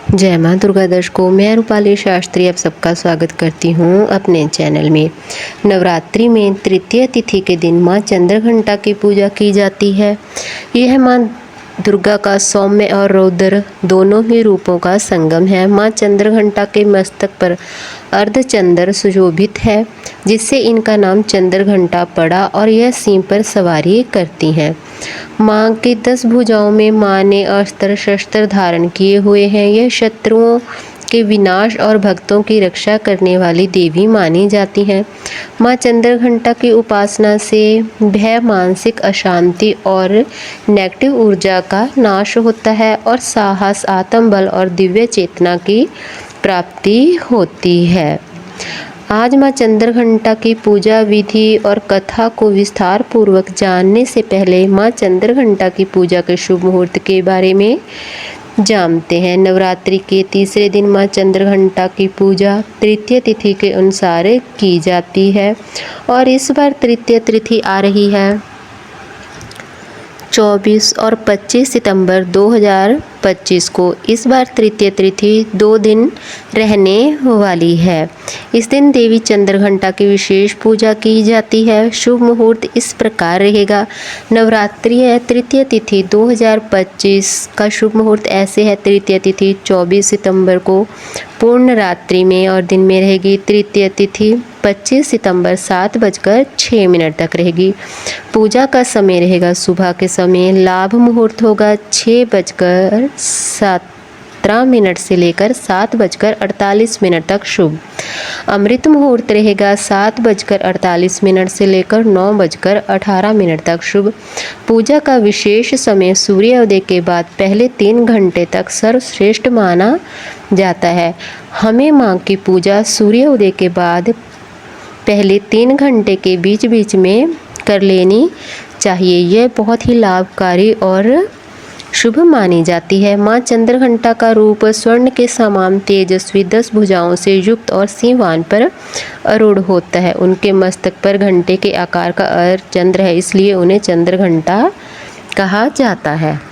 जय माँ दुर्गा दर्शकों, मैं रूपाली शास्त्री आप सबका स्वागत करती हूँ अपने चैनल में। नवरात्रि में तृतीय तिथि के दिन माँ चंद्रघंटा की पूजा की जाती है। यह माँ दुर्गा का सौम्य और रौद्र दोनों ही रूपों का संगम है। माँ चंद्रघंटा के मस्तक पर अर्धचंद्र सुशोभित है, जिससे इनका नाम चंद्रघंटा पड़ा और यह सिंह पर सवारी करती हैं। माँ की 10 भुजाओं में माँ ने अस्त्र शस्त्र धारण किए हुए हैं। यह शत्रुओं के विनाश और भक्तों की रक्षा करने वाली देवी मानी जाती हैं। माँ चंद्रघंटा की उपासना से भय, मानसिक अशांति और नेगेटिव ऊर्जा का नाश होता है और साहस, आत्मबल और दिव्य चेतना की प्राप्ति होती है। आज माँ चंद्रघंटा की पूजा विधि और कथा को विस्तार पूर्वक जानने से पहले माँ चंद्रघंटा की पूजा के शुभ मुहूर्त के बारे में जानते हैं। नवरात्रि के तीसरे दिन माँ चंद्रघंटा की पूजा तृतीय तिथि के अनुसार की जाती है और इस बार तृतीय तिथि आ रही है 24 और 25 सितंबर 2025 को। इस बार तृतीय तिथि 2 दिन रहने वाली है। इस दिन देवी चंद्रघंटा की विशेष पूजा की जाती है। शुभ मुहूर्त इस प्रकार रहेगा। नवरात्रि है तृतीय तिथि 2025 का शुभ मुहूर्त ऐसे है। तृतीय तिथि 24 सितंबर को पूर्ण रात्रि में और दिन में रहेगी। तृतीय तिथि 25 सितंबर 7:06 तक रहेगी। पूजा का समय रहेगा सुबह के समय। लाभ मुहूर्त होगा 6:17 से लेकर 7:48 तक शुभ। अमृत मुहूर्त रहेगा 7:48 से लेकर 9:18 तक शुभ। पूजा का विशेष समय सूर्योदय के बाद पहले 3 घंटे तक सर्वश्रेष्ठ माना जाता है। हमें माँ की पूजा सूर्योदय के बाद पहले 3 घंटे के बीच बीच में कर लेनी चाहिए। यह बहुत ही लाभकारी और शुभ मानी जाती है। माँ चंद्रघंटा का रूप स्वर्ण के समान तेजस्वी 10 भुजाओं से युक्त और सिंहवान पर आरूढ़ होता है। उनके मस्तक पर घंटे के आकार का अर्धचंद्र है, इसलिए उन्हें चंद्रघंटा कहा जाता है।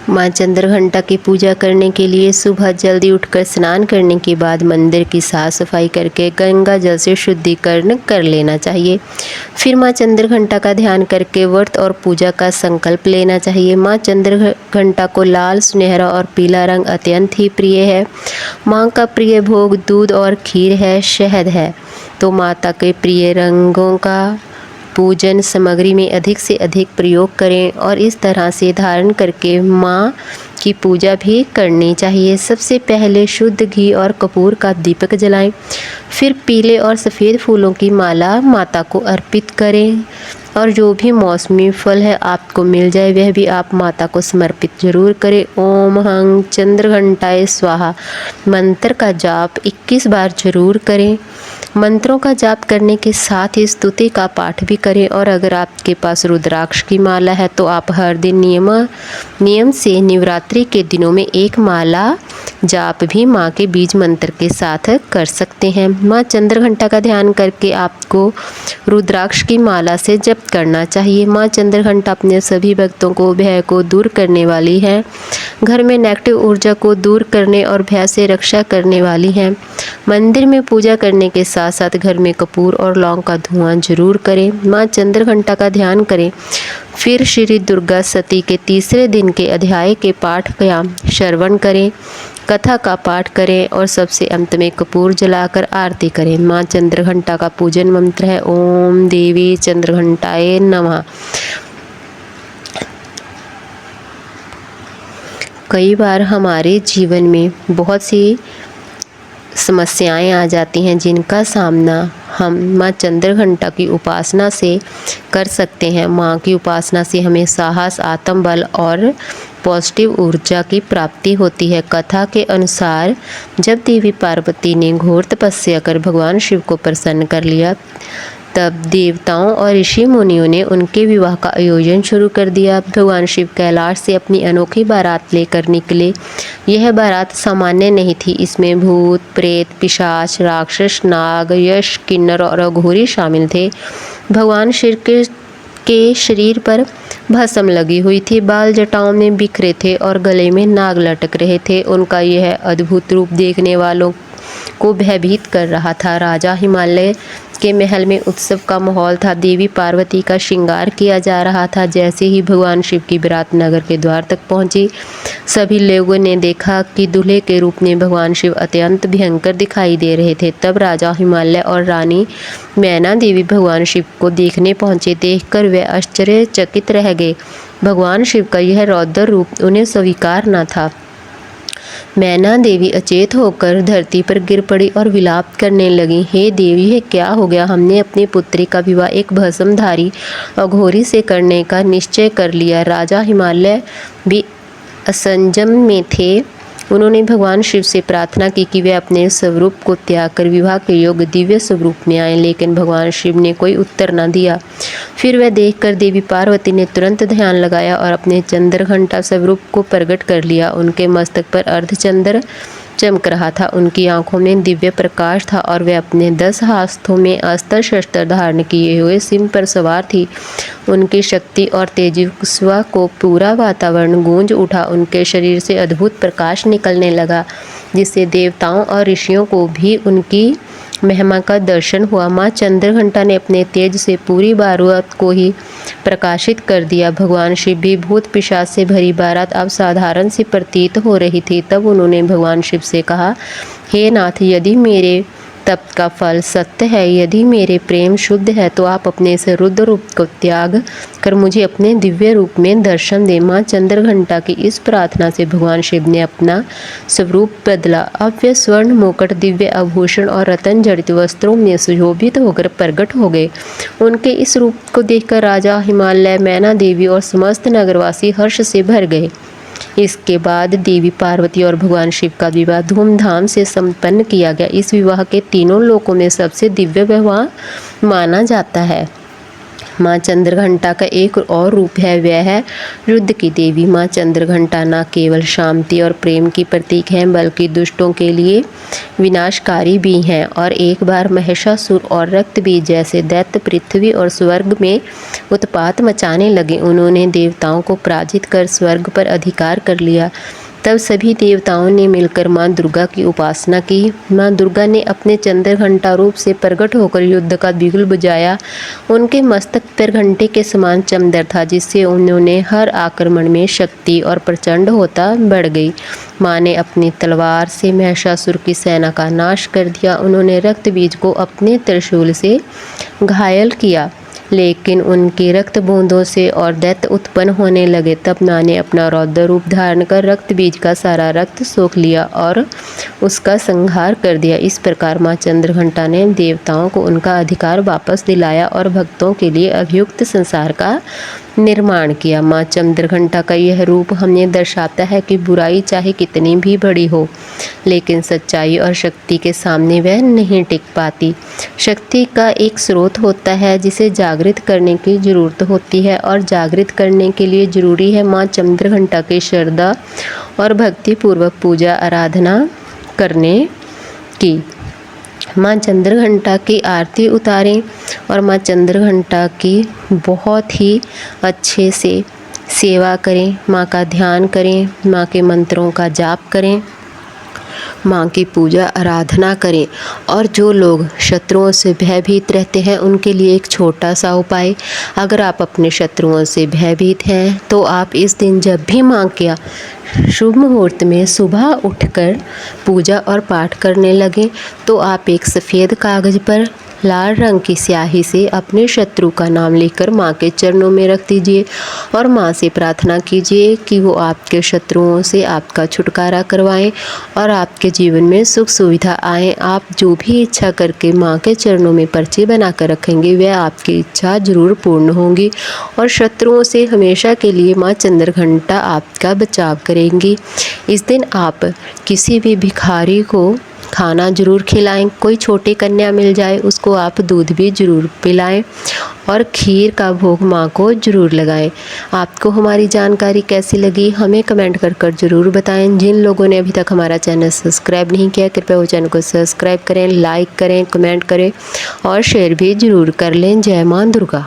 माँ चंद्रघंटा की पूजा करने के लिए सुबह जल्दी उठकर स्नान करने के बाद मंदिर की साफ सफाई करके गंगा जल से शुद्धिकरण कर लेना चाहिए। फिर माँ चंद्रघंटा का ध्यान करके व्रत और पूजा का संकल्प लेना चाहिए। माँ चंद्रघंटा को लाल, सुनहरा और पीला रंग अत्यंत ही प्रिय है। माँ का प्रिय भोग दूध और खीर है, शहद है। तो माता के प्रिय रंगों का पूजन सामग्री में अधिक से अधिक प्रयोग करें और इस तरह से धारण करके माँ की पूजा भी करनी चाहिए। सबसे पहले शुद्ध घी और कपूर का दीपक जलाएं, फिर पीले और सफ़ेद फूलों की माला माता को अर्पित करें और जो भी मौसमी फल है आपको मिल जाए वह भी आप माता को समर्पित जरूर करें। ओम हं चंद्रघंटाय स्वाहा मंत्र का जाप 21 बार जरूर करें। मंत्रों का जाप करने के साथ ही स्तुति का पाठ भी करें और अगर आपके पास रुद्राक्ष की माला है तो आप हर दिन नियम से नवरात्रि के दिनों में एक माला जाप भी माँ के बीज मंत्र के साथ कर सकते हैं। माँ चंद्रघंटा का ध्यान करके आपको रुद्राक्ष की माला से जप करना चाहिए। माँ चंद्रघंटा अपने सभी भक्तों को भय को दूर करने वाली है। घर में नेगेटिव ऊर्जा को दूर करने और भय से रक्षा करने वाली है। मंदिर में पूजा करने के साथ साथ घर में कपूर और लौंग का धुआं जरूर करें। माँ चंद्रघंटा का ध्यान करें, फिर श्री दुर्गा सती के तीसरे दिन के अध्याय के पाठ का श्रवण करें, कथा का पाठ करें और सबसे अंत में कपूर जलाकर आरती करें। माँ चंद्रघंटा का पूजन मंत्र है ओम देवी चंद्रघंटाय नमः। कई बार हमारे जीवन में बहुत सी समस्याएं आ जाती हैं जिनका सामना हम माँ चंद्रघंटा की उपासना से कर सकते हैं। माँ की उपासना से हमें साहस, आत्मबल और पॉजिटिव ऊर्जा की प्राप्ति होती है। कथा के अनुसार जब देवी पार्वती ने घोर तपस्या कर भगवान शिव को प्रसन्न कर लिया, तब देवताओं और ऋषि मुनियों ने उनके विवाह का आयोजन शुरू कर दिया। भगवान शिव कैलाश से अपनी अनोखी बारात लेकर निकले। यह बारात सामान्य नहीं थी, इसमें भूत, प्रेत, पिशाच, राक्षस, नाग, यक्ष, किन्नर और अघोरी शामिल थे। भगवान शिव के के शरीर पर भस्म लगी हुई थी, बाल जटाओं में बिखरे थे और गले में नाग लटक रहे थे। उनका यह अद्भुत रूप देखने वालों को भयभीत कर रहा था। राजा हिमालय के महल में उत्सव का माहौल था। देवी पार्वती का श्रृंगार किया जा रहा था। जैसे ही भगवान शिव की बारात नगर के द्वार तक पहुंची, सभी लोगों ने देखा कि दूल्हे के रूप में भगवान शिव अत्यंत भयंकर दिखाई दे रहे थे। तब राजा हिमालय और रानी मैना देवी भगवान शिव को देखने पहुंचे। देखकर वे आश्चर्यचकित रह गए। भगवान शिव का यह रौद्र रूप उन्हें स्वीकार न था। मैना देवी अचेत होकर धरती पर गिर पड़ी और विलाप करने लगी। हे देवी, हे क्या हो गया? हमने अपनी पुत्री का विवाह एक भस्मधारी अघोरी से करने का निश्चय कर लिया। राजा हिमालय भी असंजम में थे। उन्होंने भगवान शिव से प्रार्थना की कि वे अपने स्वरूप को त्याग कर विवाह के योग्य दिव्य स्वरूप में आए, लेकिन भगवान शिव ने कोई उत्तर न दिया। फिर वह देखकर देवी पार्वती ने तुरंत ध्यान लगाया और अपने चंद्रघंटा स्वरूप को प्रकट कर लिया। उनके मस्तक पर अर्धचंद्र चमक रहा था, उनकी आंखों में दिव्य प्रकाश था और वे अपने 10 हाथों में अस्त्र शस्त्र धारण किए हुए सिंह पर सवार थी। उनकी शक्ति और तेजस्वा को पूरा वातावरण गूंज उठा। उनके शरीर से अद्भुत प्रकाश निकलने लगा, जिससे देवताओं और ऋषियों को भी उनकी महिमा का दर्शन हुआ। माँ चंद्रघंटा ने अपने तेज से पूरी बारात को ही प्रकाशित कर दिया। भगवान शिव भी भूत पिशाच से भरी बारात अब साधारण सी प्रतीत हो रही थी। तब उन्होंने भगवान शिव से कहा, हे नाथ, यदि मेरे तप का फल सत्य है, यदि मेरे प्रेम शुद्ध है, तो आप अपने इस रुद्र रूप को त्याग कर मुझे अपने दिव्य रूप में दर्शन दें। माँ चंद्रघंटा की इस प्रार्थना से भगवान शिव ने अपना स्वरूप बदला। अब वे स्वर्ण मुकुट, दिव्य आभूषण और रत्न जड़ित वस्त्रों में सुशोभित होकर प्रकट हो गए। उनके इस रूप को देखकर राजा हिमालय, मैना देवी और समस्त नगरवासी हर्ष से भर गए। इसके बाद देवी पार्वती और भगवान शिव का विवाह धूमधाम से संपन्न किया गया। इस विवाह के तीनों लोकों में सबसे दिव्य विवाह माना जाता है। माँ चंद्रघंटा का एक और रूप है, वह है रुद्र की देवी। माँ चंद्रघंटा न केवल शांति और प्रेम की प्रतीक हैं, बल्कि दुष्टों के लिए विनाशकारी भी हैं। और एक बार महिषासुर और रक्तबीज जैसे दैत्य पृथ्वी और स्वर्ग में उत्पात मचाने लगे। उन्होंने देवताओं को पराजित कर स्वर्ग पर अधिकार कर लिया। तब सभी देवताओं ने मिलकर माँ दुर्गा की उपासना की। माँ दुर्गा ने अपने चंद्रघंटा रूप से प्रकट होकर युद्ध का बिगुल बजाया। उनके मस्तक पर घंटे के समान चमदर था, जिससे उन्होंने हर आक्रमण में शक्ति और प्रचंड होता बढ़ गई। माँ ने अपनी तलवार से महिषासुर की सेना का नाश कर दिया। उन्होंने रक्तबीज को अपने त्रिशूल से घायल किया, लेकिन उनकी रक्त बूंदों से और दैत्य उत्पन्न होने लगे। तब माँ ने अपना रौद्र रूप धारण कर रक्त बीज का सारा रक्त सोख लिया और उसका संहार कर दिया। इस प्रकार माँ चंद्रघंटा ने देवताओं को उनका अधिकार वापस दिलाया और भक्तों के लिए अभियुक्त संसार का निर्माण किया। माँ चंद्रघंटा का यह रूप हमें दर्शाता है कि बुराई चाहे कितनी भी बड़ी हो, लेकिन सच्चाई और शक्ति के सामने वह नहीं टिक पाती। शक्ति का एक स्रोत होता है जिसे जागृत करने की जरूरत होती है, और जागृत करने के लिए जरूरी है माँ चंद्रघंटा की श्रद्धा और भक्ति पूर्वक पूजा आराधना करने की। माँ चंद्रघंटा की आरती उतारें और माँ चंद्रघंटा की बहुत ही अच्छे से सेवा करें। माँ का ध्यान करें, माँ के मंत्रों का जाप करें, माँ की पूजा आराधना करें। और जो लोग शत्रुओं से भयभीत रहते हैं उनके लिए एक छोटा सा उपाय, अगर आप अपने शत्रुओं से भयभीत हैं तो आप इस दिन जब भी माँ का शुभ मुहूर्त में सुबह उठकर पूजा और पाठ करने लगें, तो आप एक सफ़ेद कागज़ पर लाल रंग की स्याही से अपने शत्रु का नाम लिखकर माँ के चरणों में रख दीजिए और माँ से प्रार्थना कीजिए कि वो आपके शत्रुओं से आपका छुटकारा करवाएं और आपके जीवन में सुख सुविधा आए। आप जो भी इच्छा करके माँ के चरणों में पर्ची बना कर रखेंगे, वह आपकी इच्छा जरूर पूर्ण होंगी और शत्रुओं से हमेशा के लिए माँ चंद्रघंटा आपका बचाव करेंगी। इस दिन आप किसी भी भिखारी को खाना जरूर खिलाएं। कोई छोटी कन्या मिल जाए उसको आप दूध भी जरूर पिलाएं और खीर का भोग माँ को जरूर लगाएं। आपको हमारी जानकारी कैसी लगी हमें कमेंट कर जरूर बताएं। जिन लोगों ने अभी तक हमारा चैनल सब्सक्राइब नहीं किया, कृपया वो चैनल को सब्सक्राइब करें, लाइक करें, कमेंट करें और शेयर भी जरूर कर लें। जय माँ दुर्गा।